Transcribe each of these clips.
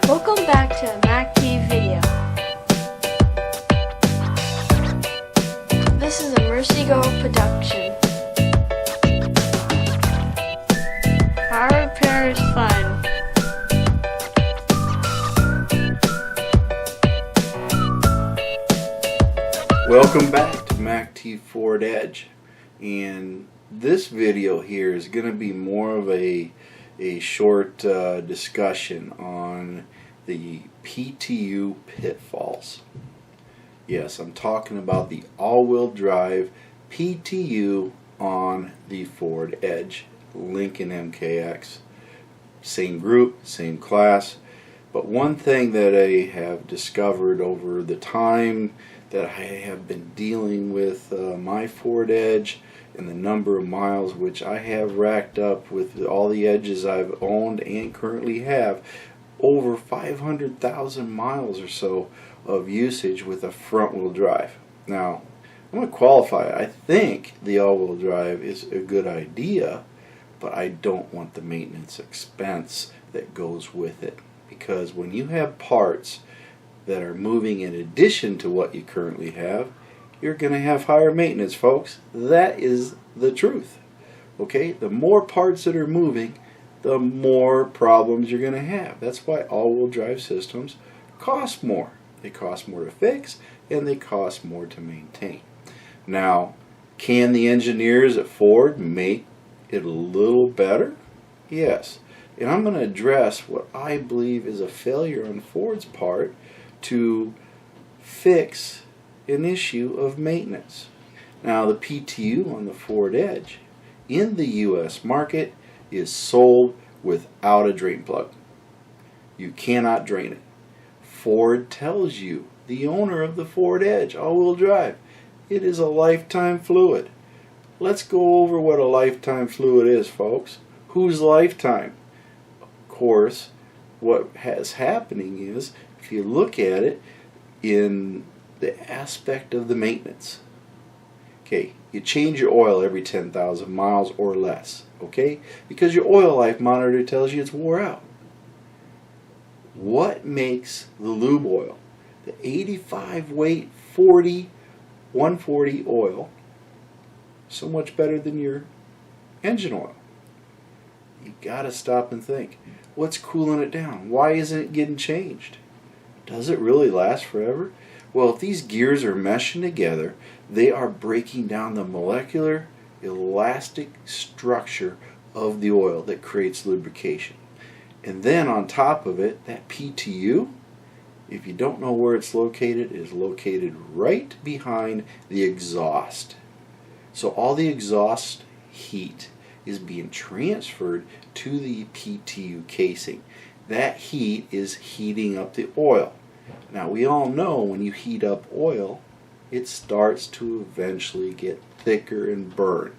Welcome back to a MACTFORDEDGE video. This is a Mercy Girl production. Car repair is fun. Welcome back to MACTFORDEDGE Ford Edge, and this video here is going to be more of a short discussion on the PTU pitfalls. Yes, I'm talking about the all-wheel drive PTU on the Ford Edge, Lincoln MKX. Same group, same class, but one thing that I have discovered over the time that I have been dealing with my Ford Edge and the number of miles which I have racked up with all the Edges I've owned and currently have, over 500,000 miles or so of usage with a front-wheel drive. Now, I'm going to qualify it. I think the all-wheel drive is a good idea, but I don't want the maintenance expense that goes with it, because when you have parts that are moving in addition to what you currently have, you're going to have higher maintenance, folks. That is the truth. Okay, the more parts that are moving, the more problems you're going to have. That's why all-wheel drive systems cost more. They cost more to fix, and they cost more to maintain. Now, can the engineers at Ford make it a little better? Yes. And I'm going to address what I believe is a failure on Ford's part to fix an issue of maintenance. Now, the PTU on the Ford Edge in the US market is sold without a drain plug. You cannot drain it. Ford tells you, the owner of the Ford Edge all-wheel drive, it is a lifetime fluid. Let's go over what a lifetime fluid is, folks. Whose lifetime? Of course, what has happening is, if you look at it in the aspect of the maintenance, okay, you change your oil every 10,000 miles or less, okay, because your oil life monitor tells you it's wore out. What makes the lube oil, the 85 weight 140 oil, so much better than your engine oil? You gotta stop and think, what's cooling it down? Why isn't it getting changed? Does it really last forever? Well, if these gears are meshing together, they are breaking down the molecular elastic structure of the oil that creates lubrication. And then on top of it, that PTU, if you don't know where it's located, is located right behind the exhaust. So all the exhaust heat is being transferred to the PTU casing. That heat is heating up the oil. Now, we all know when you heat up oil, it starts to eventually get thicker and burn.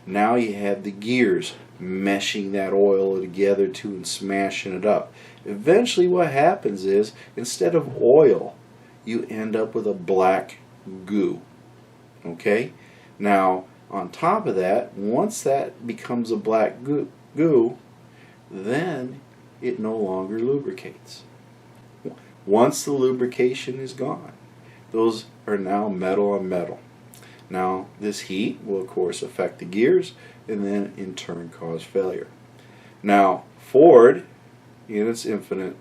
Now you have the gears meshing that oil together too and smashing it up. Eventually what happens is, instead of oil, you end up with a black goo. Okay? Now, on top of that, once that becomes a black goo, then it no longer lubricates. Once the lubrication is gone, those are now metal on metal. Now, this heat will of course affect the gears and then in turn cause failure. Now, Ford, in its infinite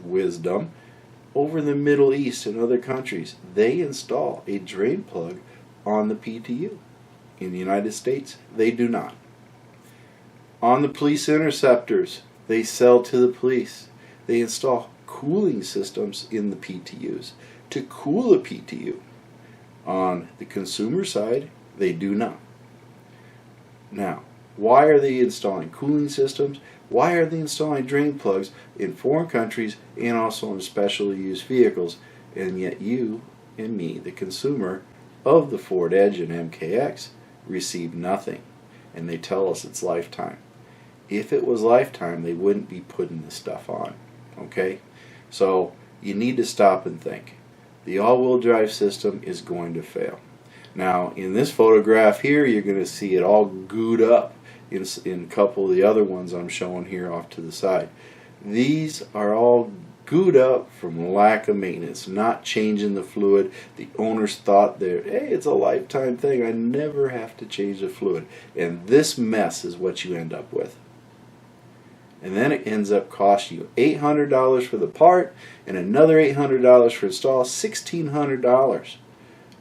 wisdom, over in the Middle East and other countries, they install a drain plug on the PTU. In the United States, they do not. On the police interceptors they sell to the police, they install cooling systems in the PTUs to cool the PTU. On the consumer side, they do not. Now, why are they installing cooling systems? Why are they installing drain plugs in foreign countries and also in specially used vehicles? And yet you and me, the consumer of the Ford Edge and MKX, receive nothing. And they tell us it's lifetime. If it was lifetime, they wouldn't be putting this stuff on. Okay? So you need to stop and think. The all-wheel drive system is going to fail. Now, in this photograph here, you're going to see it all gooed up in a couple of the other ones I'm showing here off to the side. These are all gooed up from lack of maintenance, not changing the fluid. The owners thought hey, it's a lifetime thing, I never have to change the fluid. And this mess is what you end up with. And then it ends up costing you $800 for the part and another $800 for install, $1,600.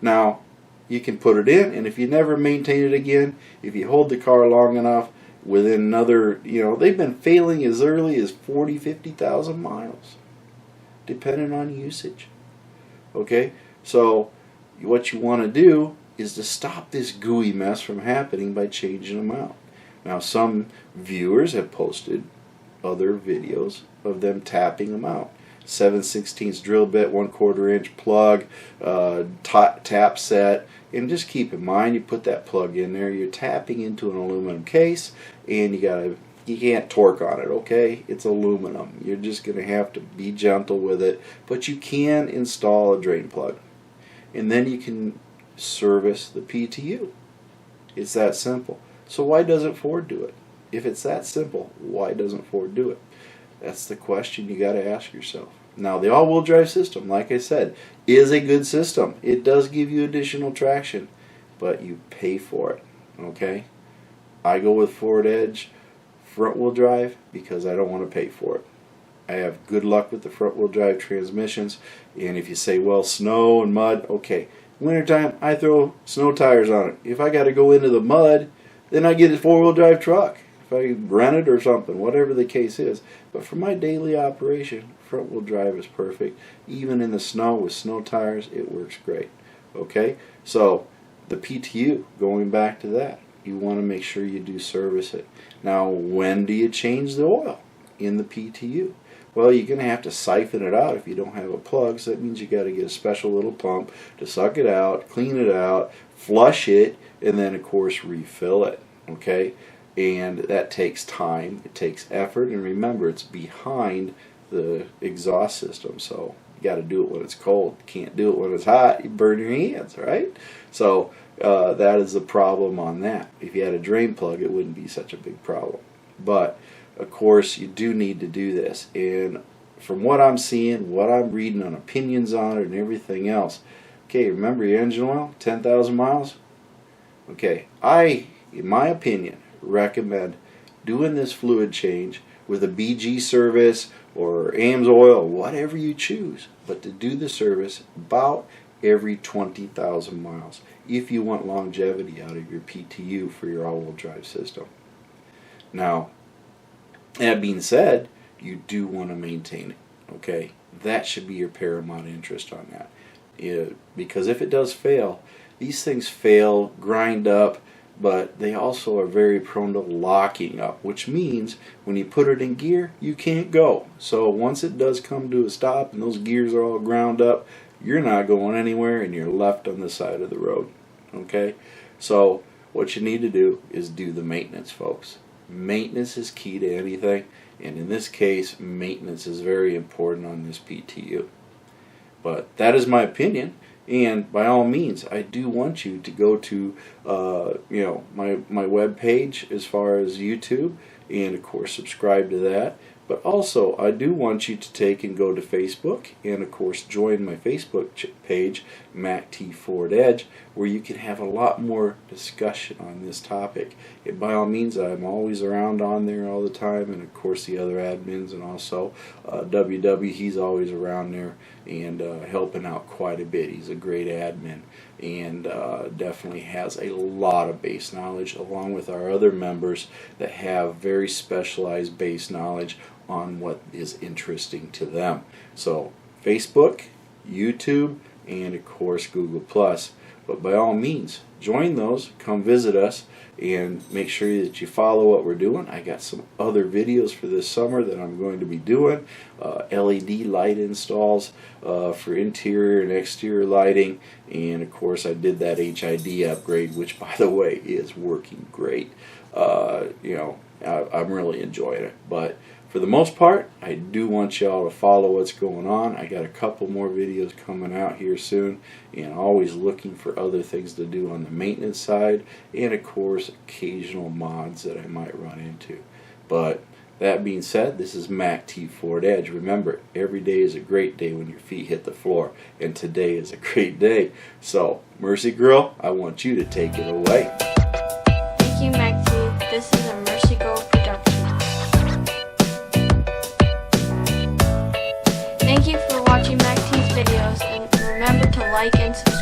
Now, you can put it in, and if you never maintain it again, if you hold the car long enough, within another, they've been failing as early as 40, 50,000 miles, depending on usage. Okay, so what you want to do is to stop this gooey mess from happening by changing them out. Now, some viewers have posted other videos of them tapping them out. 7/16 drill bit, 1/4 inch plug, tap set, and just keep in mind, you put that plug in there, you're tapping into an aluminum case, and you can't torque on it, okay? It's aluminum. You're just going to have to be gentle with it, but you can install a drain plug, and then you can service the PTU. It's that simple. So why doesn't Ford do it? If it's that simple, why doesn't Ford do it? That's the question you got to ask yourself. Now, the all-wheel drive system, like I said, is a good system. It does give you additional traction, but you pay for it, okay? I go with Ford Edge front-wheel drive because I don't want to pay for it. I have good luck with the front-wheel drive transmissions, and if you say, well, snow and mud, okay. Wintertime, I throw snow tires on it. If I got to go into the mud, then I get a four-wheel drive truck. If I rent it or something, whatever the case is. But for my daily operation, front-wheel drive is perfect. Even in the snow with snow tires, it works great. Okay? So, the PTU, going back to that, you want to make sure you do service it. Now, when do you change the oil in the PTU? Well, you're going to have to siphon it out if you don't have a plug, so that means you got to get a special little pump to suck it out, clean it out, flush it, and then, of course, refill it. Okay? And that takes time, it takes effort, and remember, it's behind the exhaust system, so you got to do it when it's cold. You can't do it when it's hot, you burn your hands, right? So that is the problem on that. If you had a drain plug, it wouldn't be such a big problem. But, of course, you do need to do this, and from what I'm seeing, what I'm reading on opinions on it and everything else, okay, remember your engine oil, 10,000 miles? Okay, in my opinion, recommend doing this fluid change with a BG service or AMS oil, whatever you choose, but to do the service about every 20,000 miles if you want longevity out of your PTU for your all-wheel drive system. Now, that being said, you do want to maintain it, okay? That should be your paramount interest on that. Because if it does fail, these things fail, grind up, but they also are very prone to locking up, which means when you put it in gear, you can't go. So once it does come to a stop and those gears are all ground up, you're not going anywhere and you're left on the side of the road. Okay? So what you need to do is do the maintenance, folks. Maintenance is key to anything, and in this case, maintenance is very important on this PTU. But that is my opinion. And by all means, I do want you to go to my web page as far as YouTube, and of course subscribe to that. But also, I do want you to take and go to Facebook, and of course join my Facebook page, MACTFORDEDGE, where you can have a lot more discussion on this topic. And by all means, I'm always around on there all the time, and of course the other admins, and also WW, he's always around there and helping out quite a bit. He's a great admin, and definitely has a lot of base knowledge, along with our other members that have very specialized base knowledge on what is interesting to them. So Facebook, YouTube, and of course Google+. But by all means, join those, come visit us, and make sure that you follow what we're doing. I got some other videos for this summer that I'm going to be doing. LED light installs for interior and exterior lighting, and of course I did that HID upgrade, which by the way is working great. I'm really enjoying it. But for the most part, I do want y'all to follow what's going on. I got a couple more videos coming out here soon, and always looking for other things to do on the maintenance side, and of course occasional mods that I might run into. But That being said, this is MACT Ford Edge. Remember, every day is a great day when your feet hit the floor, and today is a great day. So, Mercy Girl, I want you to take it away. Thank you, MACT. This is a Mercy Go production. Thank you for watching MACT's videos, and remember to like and subscribe.